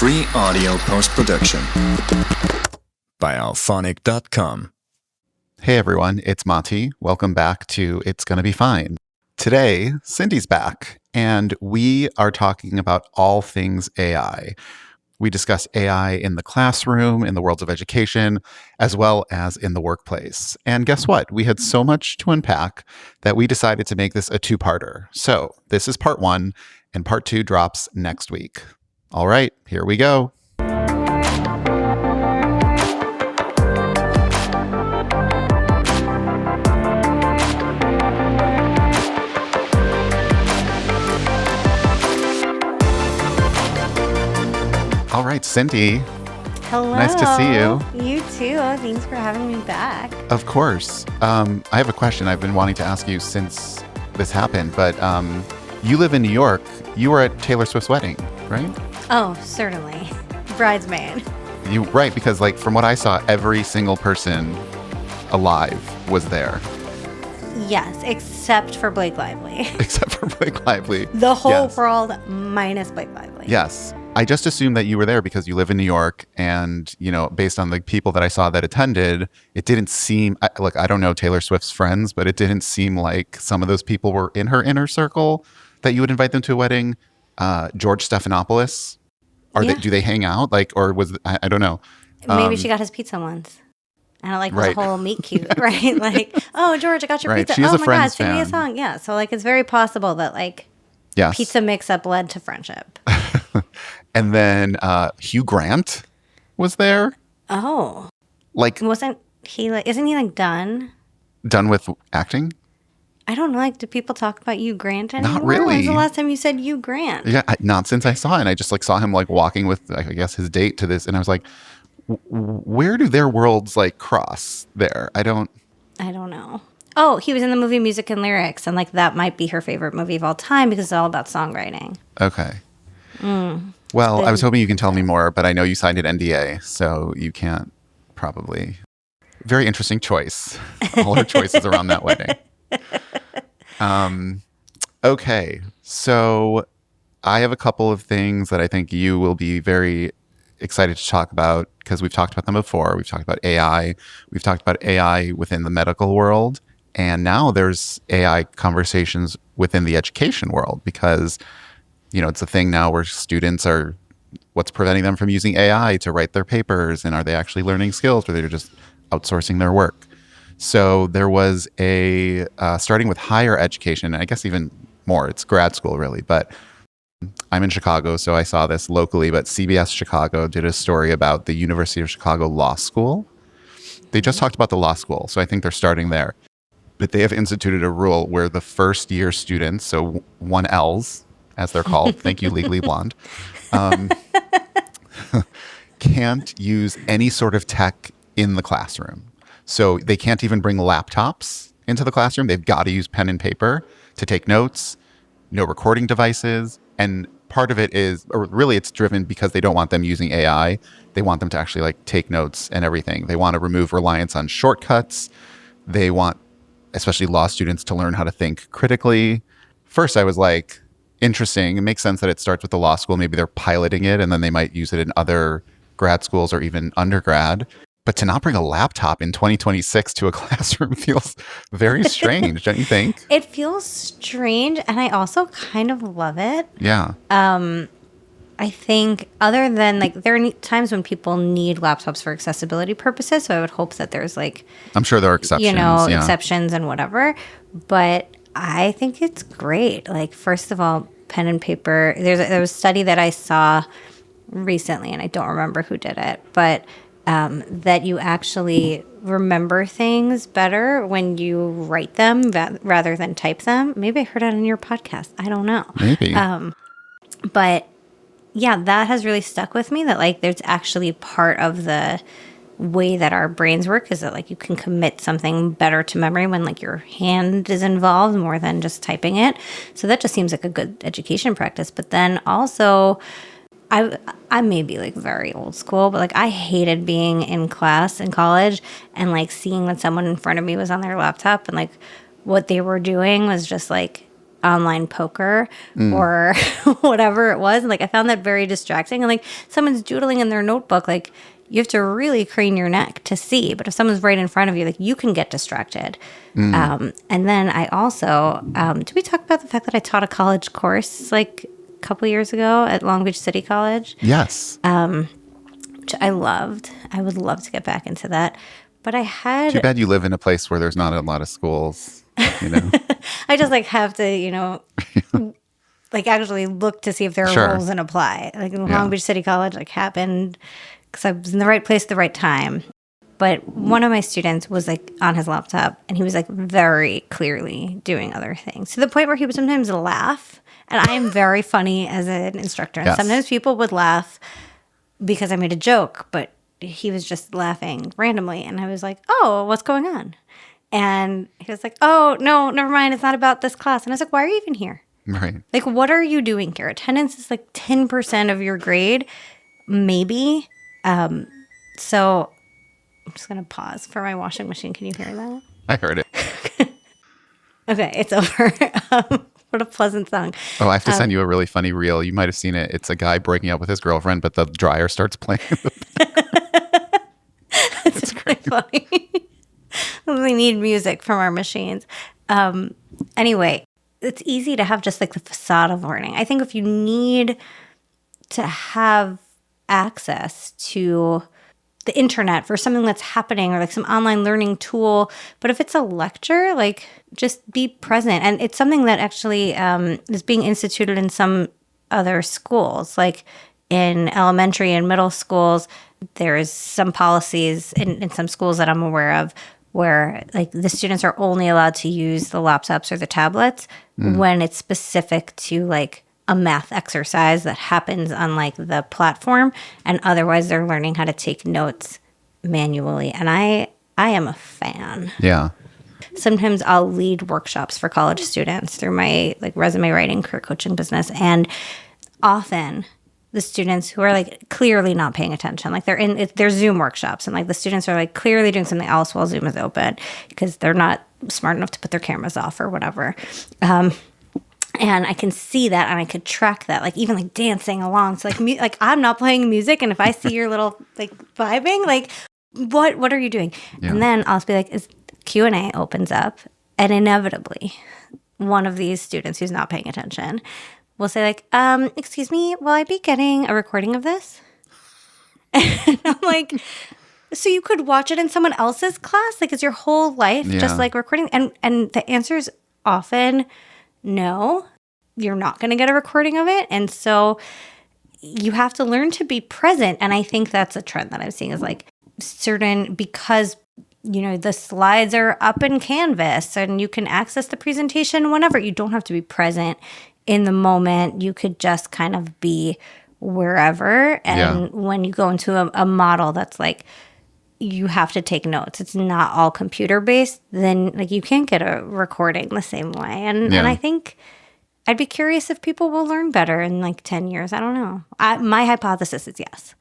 Free audio post-production by alphonic.com. Hey everyone, it's Mati. Welcome back to It's Gonna Be Fine. Today, Cindy's back, and we are talking about all things AI. We discuss AI in the classroom, in the worlds of education, as well as in the workplace. And guess what? We had so much to unpack that we decided to make this a two-parter. So this is part one, and part two drops next week. All right, here we go. All right, Cindy. Hello. Nice to see you. You too. Thanks for having me back. Of course. I have a question I've been wanting to ask you since this happened, but you live in New York. You were at Taylor Swift's wedding, right? Oh, certainly. Bridesmaid. Right, because like from what I saw, every single person alive was there. Yes, except for Blake Lively. Except for Blake Lively. The whole Yes. world minus Blake Lively. Yes. I just assumed that you were there because you live in New York, and, you know, based on the people that I saw that attended, it didn't seem, look, I don't know Taylor Swift's friends, but it didn't seem like some of those people were in her inner circle that you would invite them to a wedding. George Stephanopoulos, do they hang out? Like, or was, I don't know. Maybe she got his pizza once. And it was Right. a whole meet cute, right? Like, oh, George, I got your Right. pizza. She's Oh a my God, Friends sing me a fan. song. Yeah. So it's very possible that Yes. pizza mix-up led to friendship. And then Hugh Grant was there. Oh. Like, Isn't he done? done with acting? I don't know. Do people talk about Hugh Grant anymore? Not really. When's the last time you said Hugh Grant? Yeah, not since I saw it. And I just saw him walking with, I guess, his date to this. And I was like, where do their worlds cross there? I don't know. Oh, he was in the movie Music and Lyrics, and that might be her favorite movie of all time because it's all about songwriting. Okay. Well, I was hoping you can tell me more, but I know you signed an NDA, so you can't probably. Very interesting choice. All her choices around that wedding. Okay, so I have a couple of things that I think you will be very excited to talk about because we've talked about them before. We've talked about AI. We've talked about AI within the medical world. And now there's AI conversations within the education world because, it's a thing now where students are, what's preventing them from using AI to write their papers? And are they actually learning skills or they're just outsourcing their work? So there was starting with higher education, I guess even more, it's grad school really, but I'm in Chicago, so I saw this locally, but CBS Chicago did a story about the University of Chicago Law School. They just talked about the law school, so I think they're starting there. But they have instituted a rule where the first year students, so 1Ls, as they're called, thank you, Legally Blonde, can't use any sort of tech in the classroom. So they can't even bring laptops into the classroom. They've got to use pen and paper to take notes, no recording devices. And part of it is, or really it's driven because they don't want them using AI. They want them to actually take notes and everything. They want to remove reliance on shortcuts. They want, especially law students, to learn how to think critically. First, I was like, interesting. It makes sense that it starts with the law school. Maybe they're piloting it and then they might use it in other grad schools or even undergrad. But to not bring a laptop in 2026 to a classroom feels very strange, don't you think? It feels strange, and I also kind of love it. Yeah. I think other than there are times when people need laptops for accessibility purposes, so I would hope that there's I'm sure there are exceptions. Yeah. exceptions and whatever. But I think it's great. First of all, pen and paper. There was a study that I saw recently, and I don't remember who did it, but that you actually remember things better when you write them rather than type them. Maybe I heard it on your podcast. I don't know. Maybe. But yeah, that has really stuck with me that there's actually part of the way that our brains work is that you can commit something better to memory when your hand is involved more than just typing it. So that just seems like a good education practice. But then also I may be very old school, but I hated being in class in college and seeing that someone in front of me was on their laptop and what they were doing was just online poker or whatever it was. And like I found that very distracting. And like someone's doodling in their notebook, like you have to really crane your neck to see. But if someone's right in front of you, like you can get distracted. And then I also, did we talk about the fact that I taught a college course like a couple years ago at Long Beach City College? Yes. Which I loved. I would love to get back into that. But I had... Too bad you live in a place where there's not a lot of schools, you know? I just like have to, you know, like actually look to see if there are rules and apply. Like Long Beach City College like happened because I was in the right place at the right time. But one of my students was like on his laptop and he was like very clearly doing other things to the point where he would sometimes laugh. And I am very funny as an instructor. And sometimes people would laugh because I made a joke, but he was just laughing randomly. And I was like, oh, what's going on? And he was like, oh, no, never mind. It's not about this class. And I was like, why are you even here? Right. Like, what are you doing here? Attendance is like 10% of your grade, maybe. So I'm just going to pause for my washing machine. Can you hear that? I heard it. Okay, it's over. What a pleasant song. Oh, I have to send you a really funny reel. You might have seen it. It's a guy breaking up with his girlfriend, but the dryer starts playing. It's really funny. We need music from our machines. Anyway, it's easy to have just like the facade of learning. I think if you need to have access to the internet for something that's happening or like some online learning tool, but if it's a lecture, like just be present. And it's something that actually is being instituted in some other schools, like in elementary and middle schools. There's some policies in some schools that I'm aware of where like the students are only allowed to use the laptops or the tablets when it's specific to like a math exercise that happens on like the platform, and otherwise they're learning how to take notes manually. And I am a fan. Yeah. Sometimes I'll lead workshops for college students through my like resume writing, career coaching business, and often the students who are like clearly not paying attention, like they're Zoom workshops, and like the students are like clearly doing something else while Zoom is open because they're not smart enough to put their cameras off or whatever. And I can see that, and I could track that, like even like dancing along. So like, like I'm not playing music, and if I see your little like vibing, like what are you doing? Yeah. And then I'll be like, is Q&A opens up, and inevitably, one of these students who's not paying attention will say like, "Excuse me, will I be getting a recording of this?" And I'm like, so you could watch it in someone else's class? Like, is your whole life just like recording? And the answer is often no, you're not going to get a recording of it. And so you have to learn to be present. And I think that's a trend that I'm seeing is like because, you know, the slides are up in Canvas and you can access the presentation whenever. You don't have to be present in the moment. You could just kind of be wherever. And when you go into a model that's like, you have to take notes, it's not all computer based, then like you can't get a recording the same way. And I think I'd be curious if people will learn better in like 10 years. I don't know. My hypothesis is yes.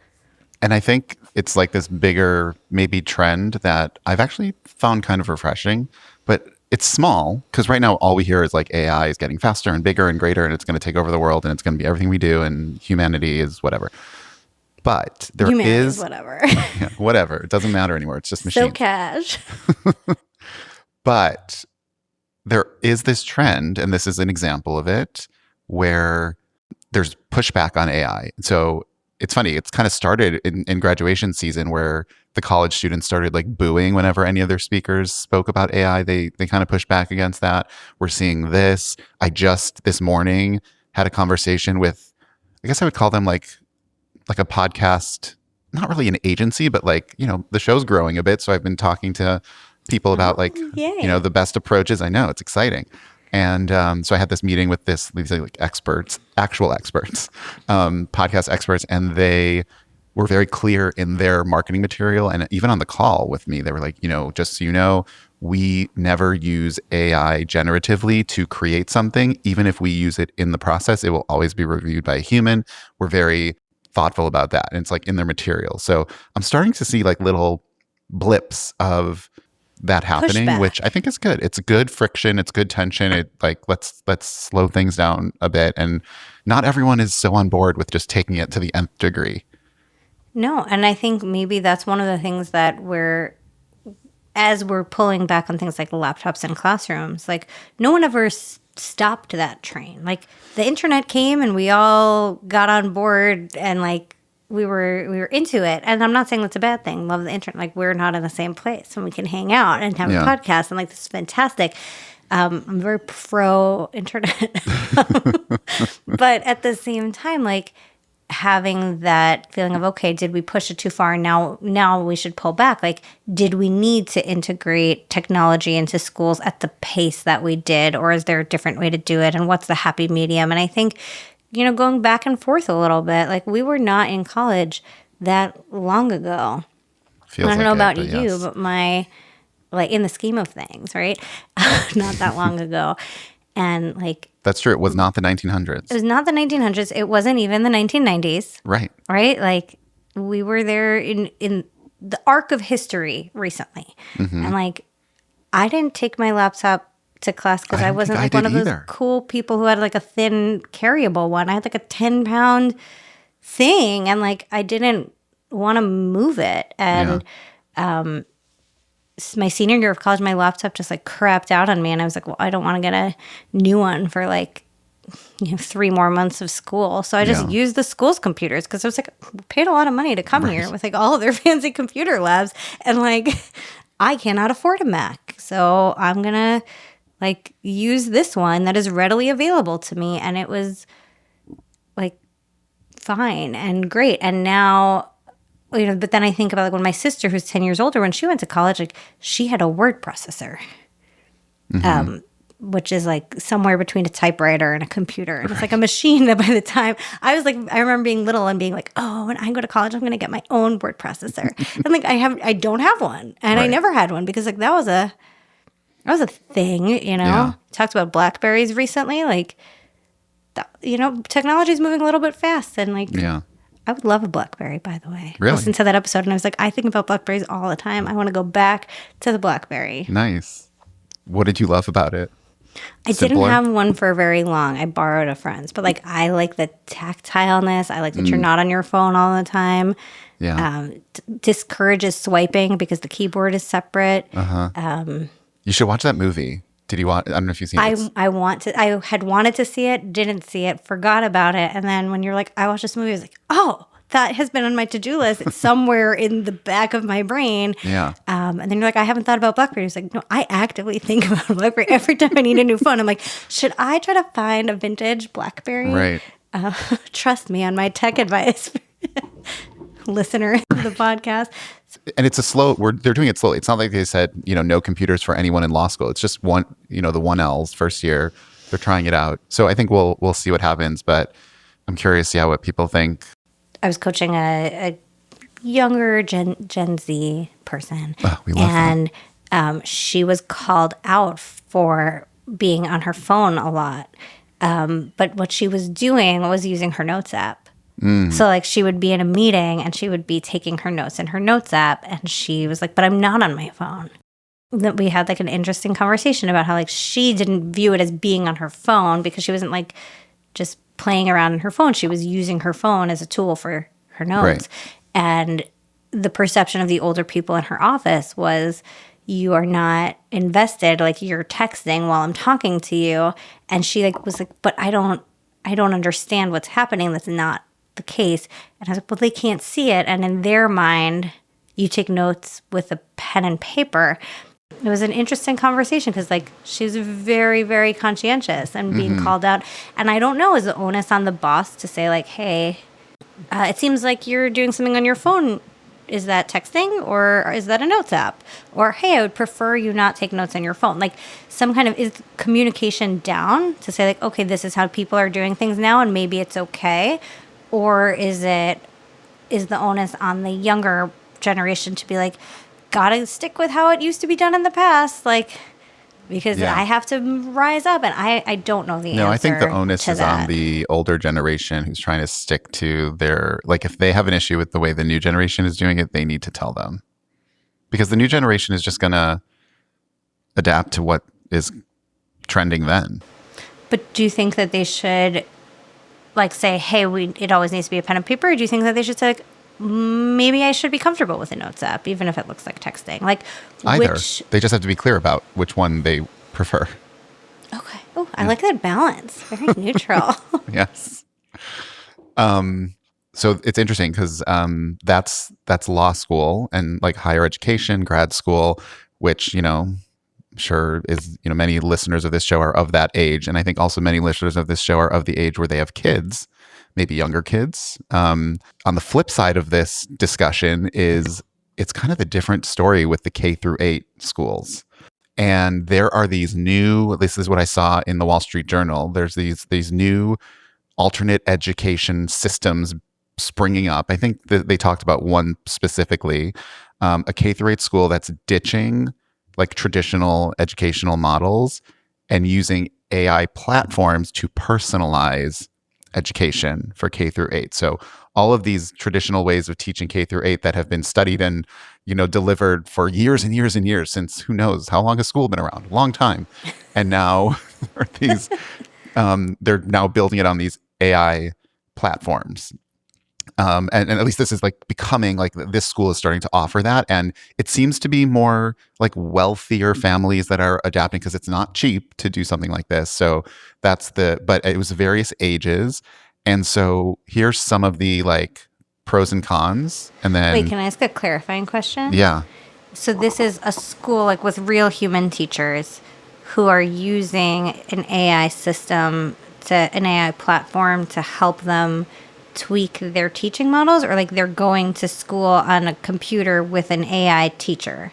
And I think it's like this bigger maybe trend that I've actually found kind of refreshing, but it's small because right now all we hear is like AI is getting faster and bigger and greater, and it's going to take over the world, and it's going to be everything we do, and humanity is whatever. But there is whatever. Yeah, whatever. It doesn't matter anymore. It's just machines. So cash. But there is this trend, and this is an example of it, where there's pushback on AI. So it's funny. It's kind of started in graduation season where the college students started like booing whenever any of their speakers spoke about AI. They kind of pushed back against that. We're seeing this. I just this morning had a conversation with, I guess I would call them like a podcast, not really an agency, but like, you know, the show's growing a bit. So I've been talking to people about like, you know, the best approaches. I know it's exciting. And so I had this meeting with these like experts, actual experts, podcast experts, and they were very clear in their marketing material. And even on the call with me, they were like, you know, just so you know, we never use AI generatively to create something. Even if we use it in the process, it will always be reviewed by a human. We're very thoughtful about that. And it's like in their material. So I'm starting to see like little blips of that happening, Pushback. which I think is good. It's good friction. It's good tension. It like let's slow things down a bit. And not everyone is so on board with just taking it to the nth degree. No, and I think maybe that's one of the things that as we're pulling back on things like laptops in classrooms, like no one ever stopped that train. Like the internet came and we all got on board and like we were into it. And I'm not saying that's a bad thing. Love the internet. Like we're not in the same place and we can hang out and have a podcast and like this is fantastic. I'm very pro internet, but at the same time, like having that feeling of, okay, did we push it too far? Now we should pull back. Like, did we need to integrate technology into schools at the pace that we did? Or is there a different way to do it? And what's the happy medium? And I think, going back and forth a little bit, like we were not in college that long ago. I don't know about you, but like in the scheme of things, right? Not that long ago. And like, that's true. It was not the 1900s. It was not the 1900s. It wasn't even the 1990s. Right. Right? Like we were there in the arc of history recently. Mm-hmm. And like I didn't take my laptop to class because I wasn't like one of those cool people who had like a thin carryable one. I had like a 10-pound thing and like I didn't want to move it. And my senior year of college, my laptop just like crapped out on me. And I was like, well, I don't want to get a new one for like, 3 more months of school. So I just used the school's computers because I was like, paid a lot of money to come here with like all of their fancy computer labs. And like, I cannot afford a Mac. So I'm going to like use this one that is readily available to me. And it was like fine and great. And now, but then I think about like when my sister, who's 10 years older, when she went to college, like she had a word processor, which is like somewhere between a typewriter and a computer. And it's like a machine that by the time I was like, I remember being little and being like, oh, when I go to college, I'm going to get my own word processor. And like, I don't have one. And I never had one because like that was a thing, Talked about Blackberries recently. Like, technology is moving a little bit fast and like, I would love a Blackberry, by the way. Really? Listen to that episode, and I was like, I think about Blackberries all the time. I want to go back to the Blackberry. Nice. What did you love about it? I didn't have one for very long. I borrowed a friend's, but like I like the tactileness. I like that you're not on your phone all the time. Yeah. Discourages swiping because the keyboard is separate. You should watch that movie. Did you watch? I don't know if you've seen it. I had wanted to see it, didn't see it, forgot about it. And then when you're like, I watched this movie, I was like, oh, that has been on my to-do list. It's somewhere in the back of my brain. Yeah. And then you're like, I haven't thought about BlackBerry. It's like, no, I actively think about BlackBerry every time I need a new phone. I'm like, should I try to find a vintage BlackBerry? Right. Trust me on my tech advice, listener of the podcast. And it's they're doing it slowly. It's not like they said, no computers for anyone in law school. It's just one, the 1Ls first year. They're trying it out. So I think we'll see what happens, but I'm curious, what people think. I was coaching a younger Gen Z person. Oh, we love that. She was called out for being on her phone a lot. But what she was doing was using her notes app. So like she would be in a meeting and she would be taking her notes in her notes app and she was like, but I'm not on my phone. That we had like an interesting conversation about how like she didn't view it as being on her phone because she wasn't like just playing around on her phone. She was using her phone as a tool for her notes. Right. And the perception of the older people in her office was you are not invested, like you're texting while I'm talking to you. And she like was like, but I don't understand what's happening. That's not the case. And I was like, well, they can't see it. And in their mind, you take notes with a pen and paper. It was an interesting conversation because like she's very, very conscientious and being called out. And I don't know, is the onus on the boss to say like, hey, it seems like you're doing something on your phone. Is that texting or is that a notes app? Or, hey, I would prefer you not take notes on your phone. Like some kind of is communication down to say like, okay, this is how people are doing things now and maybe it's okay. Or is the onus on the younger generation to be like, gotta stick with how it used to be done in the past, like because I have to rise up, and I don't know the answer. No, I think the onus is on the older generation who's trying to stick to their like if they have an issue with the way the new generation is doing it, they need to tell them because the new generation is just gonna adapt to what is trending then. But do you think that they should like say, hey, it always needs to be a pen and paper? Or do you think that they should say, like, maybe I should be comfortable with a notes app, even if it looks like texting? Like, Either. They just have to be clear about which one they prefer. Okay. Oh, I like that balance. Very neutral. Yes. So it's interesting because that's law school and like higher education, grad school, which, I'm sure is, many listeners of this show are of that age. And I think also many listeners of this show are of the age where they have kids, maybe younger kids. On the flip side of this discussion is it's kind of a different story with the K through 8 schools. And there are this is what I saw in the Wall Street Journal. There's these new alternate education systems springing up. I think they talked about one specifically, a K through 8 school that's ditching like traditional educational models and using AI platforms to personalize education for K through 8. So all of these traditional ways of teaching K through 8 that have been studied and delivered for years and years and years, since who knows how long has school been around? A long time. And now they're now building it on these AI platforms. And at least this is like becoming like this school is starting to offer that. And it seems to be more like wealthier families that are adapting because it's not cheap to do something like this. So but it was various ages. And so here's some of the like pros and cons. And then wait, can I ask a clarifying question? Yeah. So this is a school like with real human teachers who are using an AI system an AI platform to help them tweak their teaching models, or like they're going to school on a computer with an AI teacher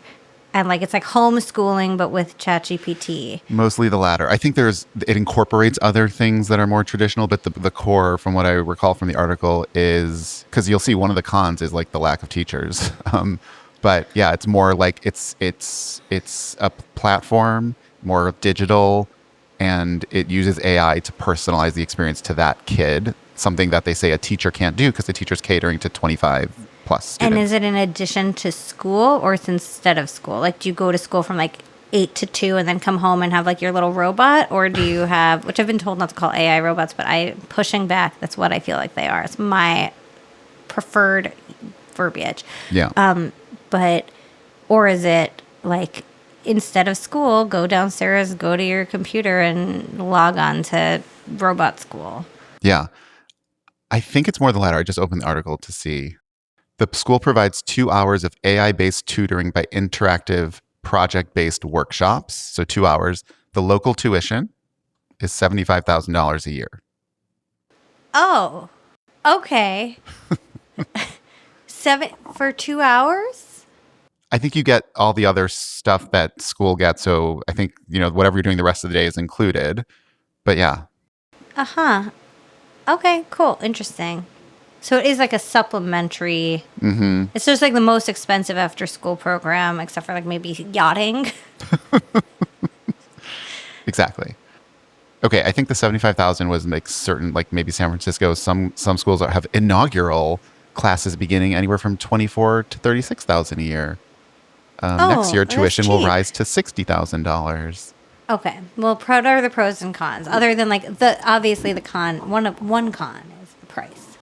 and like it's like homeschooling but with ChatGPT. Mostly the latter. I think it incorporates other things that are more traditional, but the core, from what I recall from the article, is because you'll see one of the cons is like the lack of teachers. But yeah, it's more like it's a platform, more digital, and it uses AI to personalize the experience to that kid. Something that they say a teacher can't do because the teacher's catering to 25 plus students. And is it in addition to school or it's instead of school? Like, do you go to school from like 8 to 2 and then come home and have like your little robot? Or do you have, which I've been told not to call AI robots, but I'm pushing back. That's what I feel like they are. It's my preferred verbiage. Yeah. Or is it like instead of school, go downstairs, go to your computer and log on to robot school? Yeah. I think it's more the latter. I just opened the article to see. The school provides 2 hours of AI-based tutoring by interactive project-based workshops. So 2 hours. The local tuition is $75,000 a year. Oh, okay. For 2 hours? I think you get all the other stuff that school gets. So I think, whatever you're doing the rest of the day is included. But yeah. Uh-huh. Okay, cool. Interesting. So it is like a supplementary. Mm-hmm. It's just like the most expensive after school program, except for like maybe yachting. Exactly. Okay, I think the 75,000 was like certain, like maybe San Francisco. Some schools have inaugural classes beginning anywhere from 24 to 36,000 a year. Next year, tuition will rise to $60,000. Okay. Well, what are the pros and cons? Other than like obviously the con, one con is the price.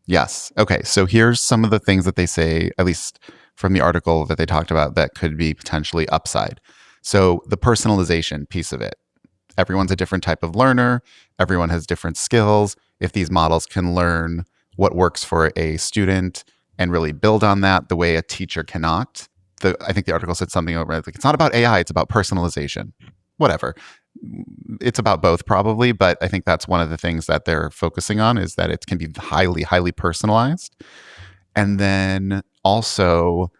Yes. Okay. So here's some of the things that they say, at least from the article that they talked about, that could be potentially upside. So the personalization piece of it. Everyone's a different type of learner. Everyone has different skills. If these models can learn what works for a student and really build on that the way a teacher cannot. I think the article said something over like, it's not about AI, it's about personalization. Whatever. It's about both probably, but I think that's one of the things that they're focusing on is that it can be highly, highly personalized. And then also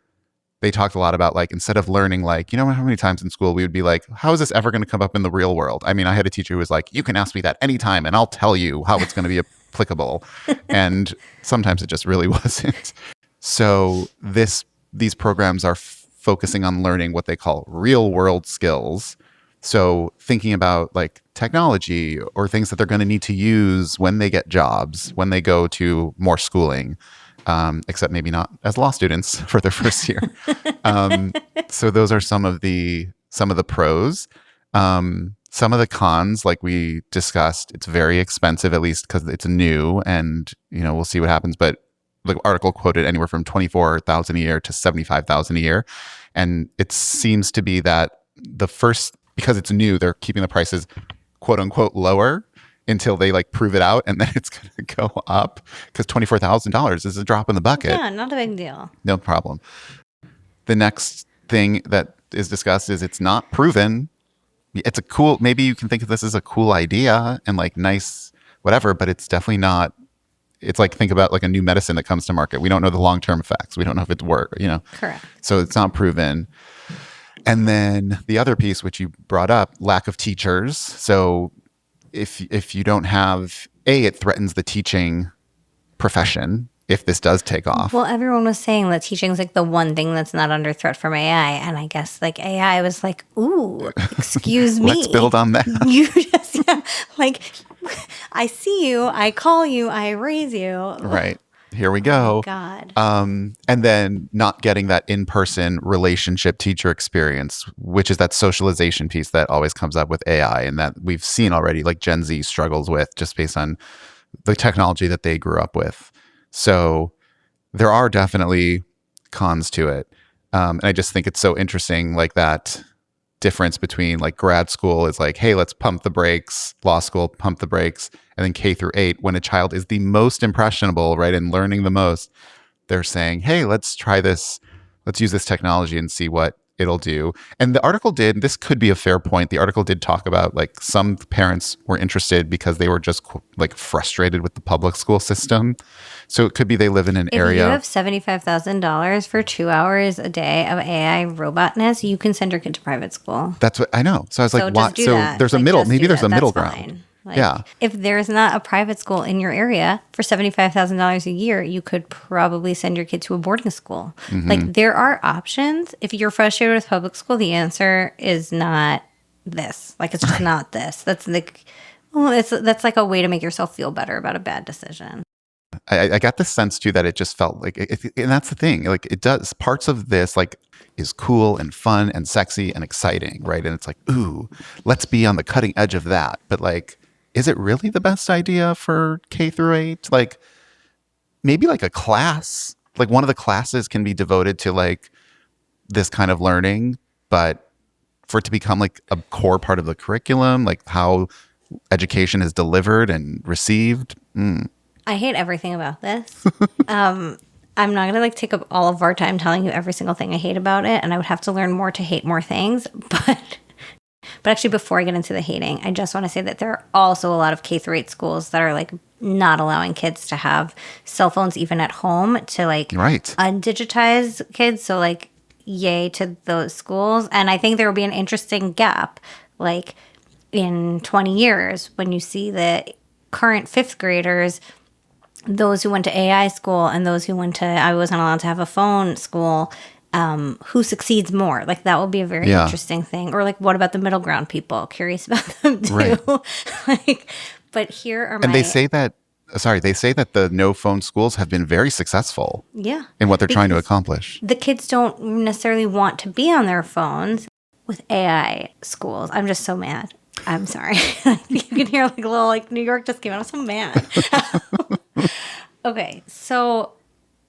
they talked a lot about like, instead of learning like, how many times in school we would be like, how is this ever going to come up in the real world? I mean, I had a teacher who was like, you can ask me that anytime and I'll tell you how it's going to be applicable. And sometimes it just really wasn't. So these programs are focusing on learning what they call real world skills. So thinking about like technology or things that they're going to need to use when they get jobs, when they go to more schooling, except maybe not as law students for their first year. So those are some of the some of the pros. Some of the cons, like we discussed, it's very expensive, at least because it's new, and we'll see what happens. But the article quoted anywhere from 24,000 a year to 75,000 a year, and it seems to be that because it's new, they're keeping the prices quote unquote lower until they like prove it out, and then it's going to go up because $24,000 is a drop in the bucket. Yeah, not a big deal. No problem. The next thing that is discussed is it's not proven. It's maybe you can think of this as a cool idea and like nice, whatever, but it's definitely not. It's like, think about like a new medicine that comes to market. We don't know the long-term effects. We don't know if it works, Correct. So it's not proven. And then the other piece, which you brought up, lack of teachers. So if you don't have, it threatens the teaching profession if this does take off. Well, everyone was saying that teaching is like the one thing that's not under threat from AI. And I guess like AI was like, ooh, excuse me. Let's build on that. You just, like, I see you, I call you, I raise you. Right. Here we go. Oh, God. And then not getting that in-person relationship teacher experience, which is that socialization piece that always comes up with AI, and that we've seen already, like Gen Z struggles with just based on the technology that they grew up with. So there are definitely cons to it. And I just think it's so interesting, like that difference between like grad school is like, hey, let's pump the brakes, law school, pump the brakes. And then K through 8, when a child is the most impressionable, right, and learning the most, they're saying, hey, let's try this. Let's use this technology and see what it'll do. And the article this could be a fair point. The article did talk about like some parents were interested because they were just like frustrated with the public school system. So it could be they live in an area. If you have $75,000 for 2 hours a day of AI robotness, you can send your kid to private school. That's what I know. So I was like, why? So there's a like, middle, maybe there's a middle That's ground. fine. Like, yeah. If there's not a private school in your area for $75,000 a year, you could probably send your kid to a boarding school. Mm-hmm. Like, there are options. If you're frustrated with public school, the answer is not this. Like, it's just not this. That's like, that's like a way to make yourself feel better about a bad decision. I got this sense too that it just felt like, and that's the thing. Like, it does parts of this like is cool and fun and sexy and exciting, right? And it's like, ooh, let's be on the cutting edge of that. But like, is it really the best idea for K through 8? Like, maybe like a class, like one of the classes can be devoted to like this kind of learning, but for it to become like a core part of the curriculum, like how education is delivered and received. I hate everything about this. I'm not going to like take up all of our time telling you every single thing I hate about it. And I would have to learn more to hate more things. But actually, before I get into the hating, I just want to say that there are also a lot of K through 8 schools that are like not allowing kids to have cell phones even at home, to like undigitize kids. So like, yay to those schools. And I think there will be an interesting gap, like in 20 years, when you see the current 5th graders, those who went to AI school and those who went to I wasn't allowed to have a phone school, who succeeds more. Like, that will be a very interesting thing. Or like, what about the middle ground people? Curious about them too. Right. Like, but here are and they say that the no phone schools have been very successful in what they're trying to accomplish. The kids don't necessarily want to be on their phones with AI schools. I'm just so mad. I'm sorry. You can hear like a little like New York just came out. I'm so mad. Okay, so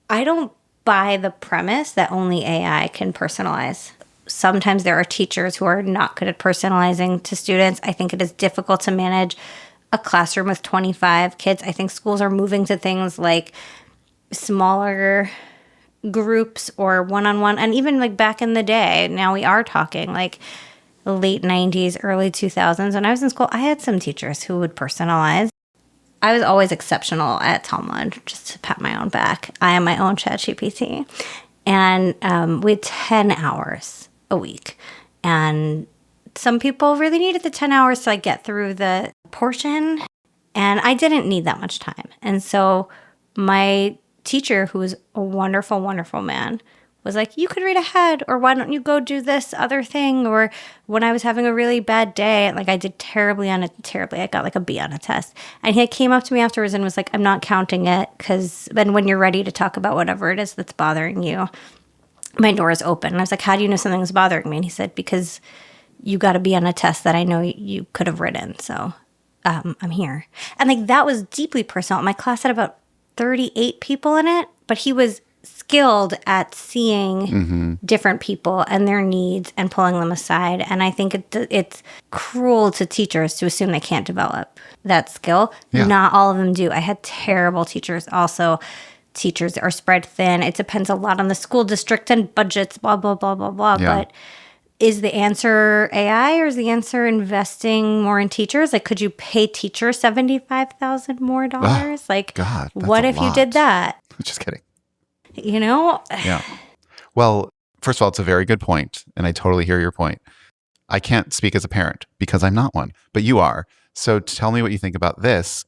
I don't buy the premise that only AI can personalize. Sometimes there are teachers who are not good at personalizing to students. I think it is difficult to manage a classroom with 25 kids. I think schools are moving to things like smaller groups or one-on-one. And even like back in the day, now we are talking like late 90s, early 2000s. When I was in school, I had some teachers who would personalize. I was always exceptional at Talmud, just to pat my own back. I am my own ChatGPT. And we had 10 hours a week. And some people really needed the 10 hours to like get through the portion. And I didn't need that much time. And so my teacher, who was a wonderful, wonderful man, was like, you could read ahead, or why don't you go do this other thing? Or when I was having a really bad day, like I did terribly, I got like a B on a test. And he came up to me afterwards and was like, I'm not counting it, because then when you're ready to talk about whatever it is that's bothering you, my door is open. And I was like, how do you know something's bothering me? And he said, because you got to be on a test that I know you could have written. So I'm here. And like that was deeply personal. My class had about 38 people in it, but he was skilled at seeing different people and their needs and pulling them aside. And I think it's cruel to teachers to assume they can't develop that skill. Yeah. Not all of them do. I had terrible teachers also. Teachers are spread thin. It depends a lot on the school district and budgets, blah, blah, blah, blah, blah. Yeah. But is the answer AI or is the answer investing more in teachers? Like, could you pay teachers $75,000 more dollars? Like, God, that's what a if you lot. did that? Just kidding. You know? Yeah. Well, first of all, it's a very good point, and I totally hear your point. I can't speak as a parent because I'm not one, but you are. So tell me what you think about this.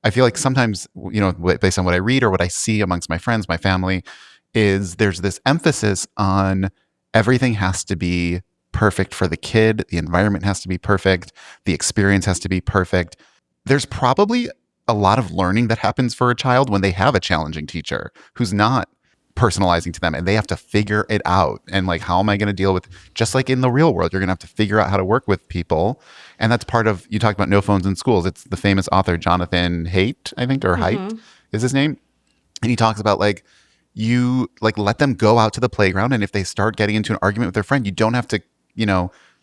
I feel like sometimes, based on what I read or what I see amongst my friends, my family, is there's this emphasis on everything has to be perfect for the kid. The environment has to be perfect. The experience has to be perfect. There's probably a lot of learning that happens for a child when they have a challenging teacher who's not personalizing to them, and they have to figure it out. And like, how am I going to deal with, just like in the real world, you're going to have to figure out how to work with people. And that's part of, you talked about no phones in schools. It's the famous author, Jonathan Haidt, I think, or Haidt is his name. And he talks about like, you like let them go out to the playground. And if they start getting into an argument with their friend, you don't have to,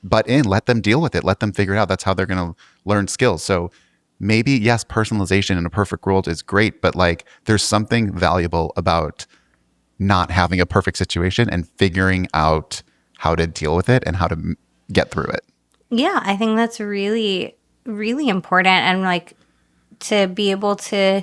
butt in, let them deal with it. Let them figure it out. That's how they're going to learn skills. So maybe, yes, personalization in a perfect world is great, but like there's something valuable about not having a perfect situation and figuring out how to deal with it and how to get through it. Yeah, I think that's really, really important. And like to be able to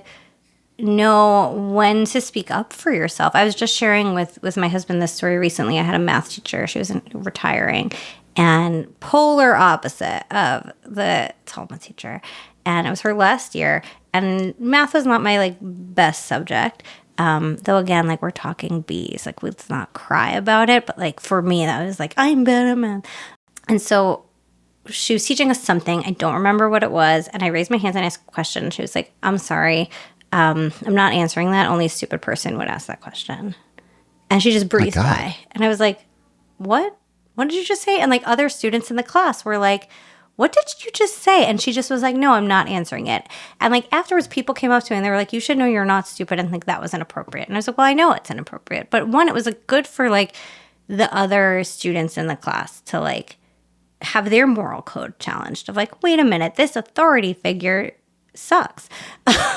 know when to speak up for yourself. I was just sharing with my husband this story recently. I had a math teacher. She was retiring and polar opposite of the Talmud teacher. And it was her last year. And math was not my like best subject. Though again, like we're talking B's, like let's not cry about it. But like for me, that was like, I'm bad at math. And so she was teaching us something. I don't remember what it was. And I raised my hands and asked a question. She was like, I'm sorry. I'm not answering that. Only a stupid person would ask that question. And she just breezed by. And I was like, what? What did you just say? And like other students in the class were like, what did you just say? And she just was like, no, I'm not answering it. And like afterwards, people came up to me and they were like, you should know you're not stupid and think that was inappropriate. And I was like, well, I know it's inappropriate. But one, it was like good for like the other students in the class to like have their moral code challenged of like, wait a minute, this authority figure sucks.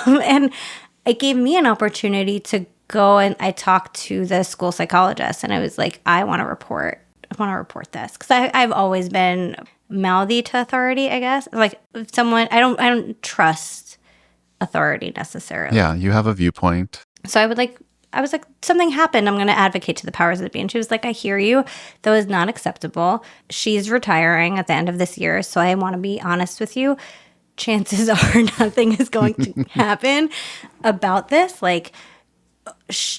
And it gave me an opportunity to go and I talked to the school psychologist and I was like, I want to report this. Because I've always been mouthy to authority, I guess. Like if someone, I don't trust authority necessarily. Yeah, you have a viewpoint. So I was like, something happened. I'm going to advocate to the powers that be. And she was like, I hear you. That was not acceptable. She's retiring at the end of this year. So I want to be honest with you. Chances are nothing is going to happen about this. Like,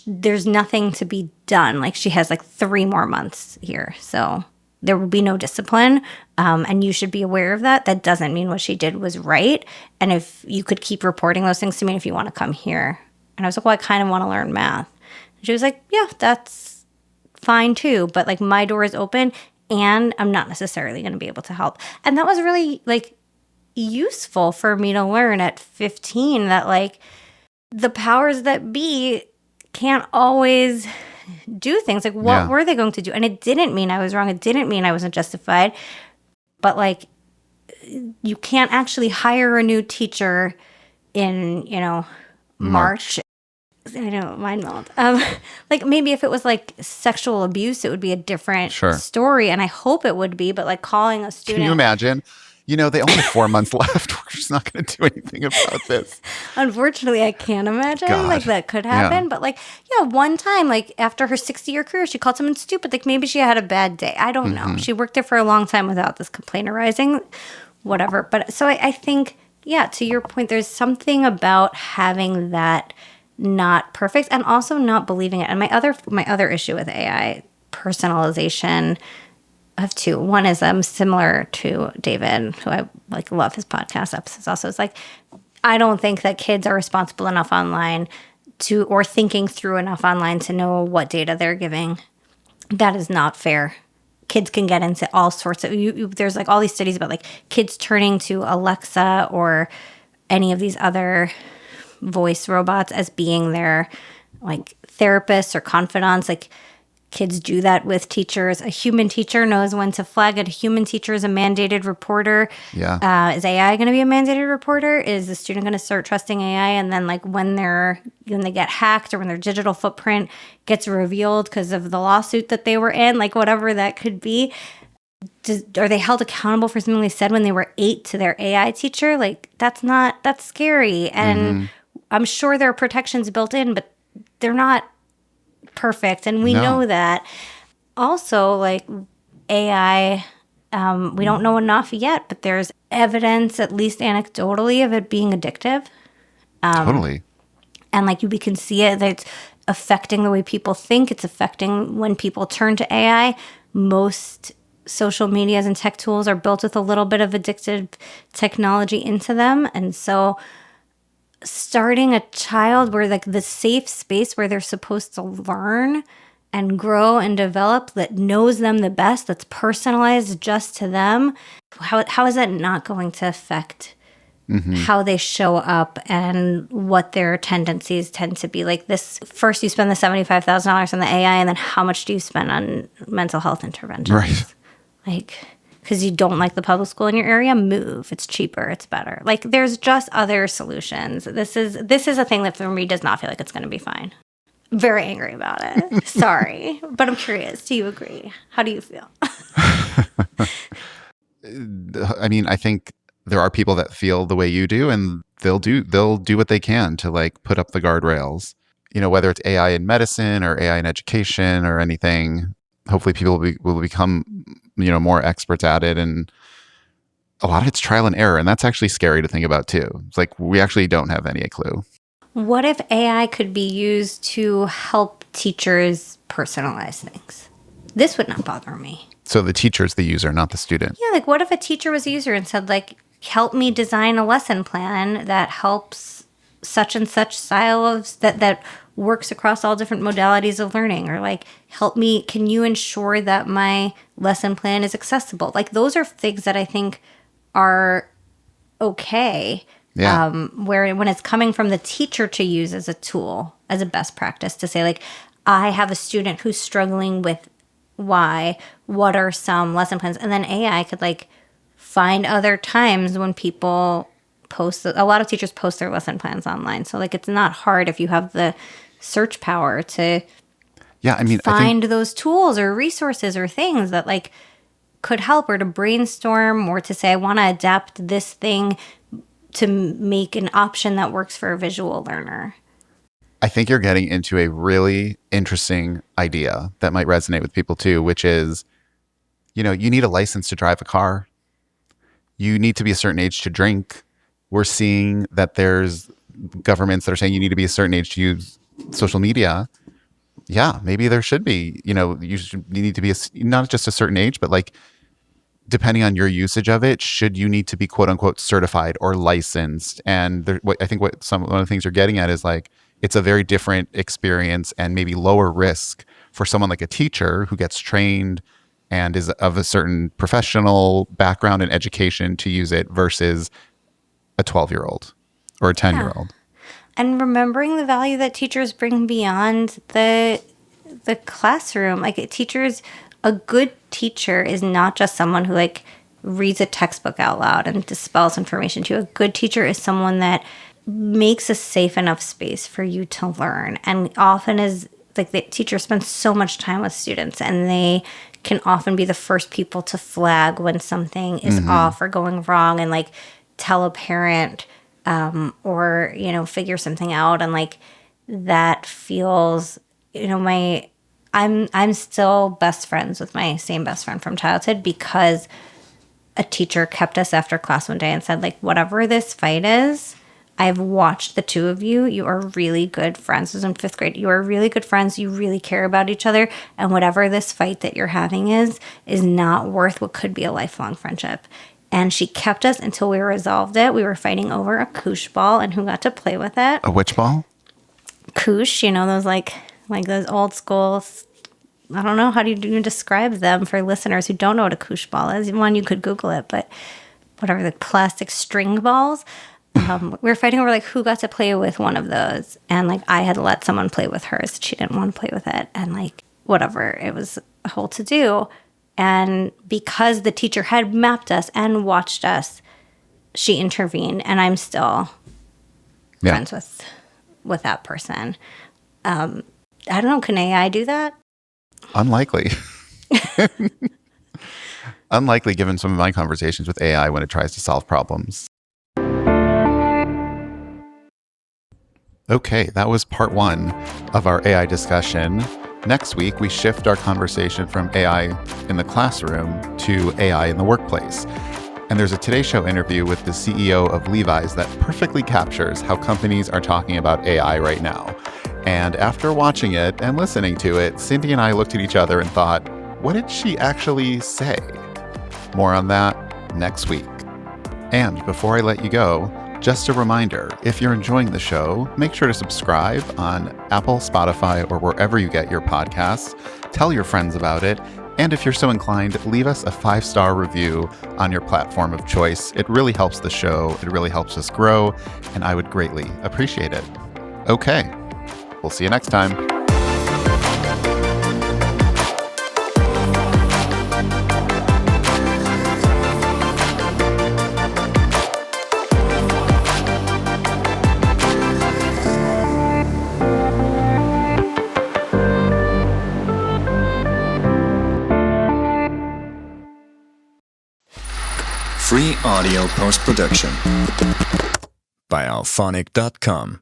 there's nothing to be done. Like, she has like 3 more months here. So there will be no discipline. And you should be aware of that. That doesn't mean what she did was right. And if you could keep reporting those things to me if you want to come here. And I was like, well, I kind of want to learn math. And she was like, yeah, that's fine too. But like my door is open and I'm not necessarily going to be able to help. And that was really like useful for me to learn at 15 that like the powers that be can't always do things. Like what were they going to do? And it didn't mean I was wrong. It didn't mean I wasn't justified. But like you can't actually hire a new teacher in, March. I know, mind meld. Like maybe if it was like sexual abuse, it would be a different story. And I hope it would be, but like calling a student. Can you imagine? They only have 4 months left. We're just not going to do anything about this. Unfortunately, I can't imagine like that could happen. Yeah. But like, one time, like after her 60-year career, she called someone stupid. Like maybe she had a bad day. I don't know. She worked there for a long time without this complaint arising, whatever. But so I think, to your point, there's something about having that not perfect and also not believing it. And my other issue with AI, personalization, I have 2. One is I'm similar to David, who I like love his podcast episodes also. It's like, I don't think that kids are responsible enough online or thinking through enough online to know what data they're giving. That is not fair. kids can get into all sorts of, there's like all these studies about like kids turning to Alexa or any of these other voice robots as being their like therapists or confidants. Like kids do that with teachers. A human teacher knows when to flag it. A human teacher is a mandated reporter. Yeah. Is AI going to be a mandated reporter? Is the student going to start trusting AI? And then like when they get hacked or when their digital footprint gets revealed because of the lawsuit that they were in, like whatever that could be, are they held accountable for something they said when they were 8 to their AI teacher? Like that's scary. And I'm sure there are protections built in, but they're not perfect, and we know that. Also, like AI, we don't know enough yet, but there's evidence, at least anecdotally, of it being addictive. Totally. And like we can see it, that it's affecting the way people think. It's affecting when people turn to AI. Most social medias and tech tools are built with a little bit of addictive technology into them. And so starting a child where like the safe space where they're supposed to learn and grow and develop, that knows them the best, that's personalized just to them, how is that not going to affect how they show up and what their tendencies tend to be? Like this, first you spend the $75,000 on the AI, and then how much do you spend on mental health interventions? Right. Like, because you don't like the public school in your area, move. It's cheaper. It's better. Like, there's just other solutions. This is a thing that for me does not feel like it's going to be fine. Very angry about it. Sorry. But I'm curious. Do you agree? How do you feel? I mean, I think there are people that feel the way you do, and they'll do what they can to like put up the guardrails. You know, whether it's AI in medicine or AI in education or anything, hopefully people will become, more experts at it. And a lot of it's trial and error. And that's actually scary to think about too. It's like, we actually don't have any clue. What if AI could be used to help teachers personalize things? This would not bother me. So the teacher's the user, not the student. Yeah, like what if a teacher was a user and said like, help me design a lesson plan that helps such and such style of that works across all different modalities of learning, or like, help me, can you ensure that my lesson plan is accessible? Like those are things that I think are okay. Yeah. Where when it's coming from the teacher to use as a tool, as a best practice, to say like, I have a student who's struggling with Y, what are some lesson plans? And then AI could like find other times when people post, a lot of teachers post their lesson plans online. So like, it's not hard if you have the search power to find those tools or resources or things that like could help, or to brainstorm, or to say, I want to adapt this thing to make an option that works for a visual learner. I think you're getting into a really interesting idea that might resonate with people too, which is, you need a license to drive a car. You need to be a certain age to drink. We're seeing that there's governments that are saying you need to be a certain age to use social media. Yeah, maybe there should be, you need to be not just a certain age, but like, depending on your usage of it, should you need to be quote unquote certified or licensed? And I think one of the things you're getting at is like, it's a very different experience and maybe lower risk for someone like a teacher who gets trained and is of a certain professional background and education to use it versus a 12-year-old or a 10-year-old. And remembering the value that teachers bring beyond the classroom. Like a good teacher is not just someone who like reads a textbook out loud and dispels information to you. A good teacher is someone that makes a safe enough space for you to learn, and often is like the teacher spends so much time with students, and they can often be the first people to flag when something is off or going wrong, and like tell a parent or figure something out. And like that feels, I'm still best friends with my same best friend from childhood because a teacher kept us after class one day and said like, whatever this fight is, I've watched the two of you. You are really good friends. This was in 5th grade. You are really good friends. You really care about each other. And whatever this fight that you're having is not worth what could be a lifelong friendship. And she kept us until we resolved it. We were fighting over a koosh ball and who got to play with it. A which ball? Koosh, those like those old school I don't know, how do you even describe them for listeners who don't know what a koosh ball is? One, you could Google it, but whatever, the plastic string balls. We were fighting over like who got to play with one of those, and like I had to let someone play with hers. She didn't want to play with it, and like whatever, it was a whole to do. And because the teacher had mapped us and watched us, she intervened, and I'm still friends with that person. I don't know. Can AI do that? Unlikely. Unlikely, given some of my conversations with AI when it tries to solve problems. Okay, that was part 1 of our AI discussion. Next week, we shift our conversation from AI in the classroom to AI in the workplace. And there's a Today Show interview with the CEO of Levi's that perfectly captures how companies are talking about AI right now. And after watching it and listening to it, Cindy and I looked at each other and thought, what did she actually say? More on that next week. And before I let you go, just a reminder, if you're enjoying the show, make sure to subscribe on Apple, Spotify, or wherever you get your podcasts. Tell your friends about it. And if you're so inclined, leave us a 5-star review on your platform of choice. It really helps the show. It really helps us grow, and I would greatly appreciate it. Okay, we'll see you next time. Free audio post-production by alphonic.com.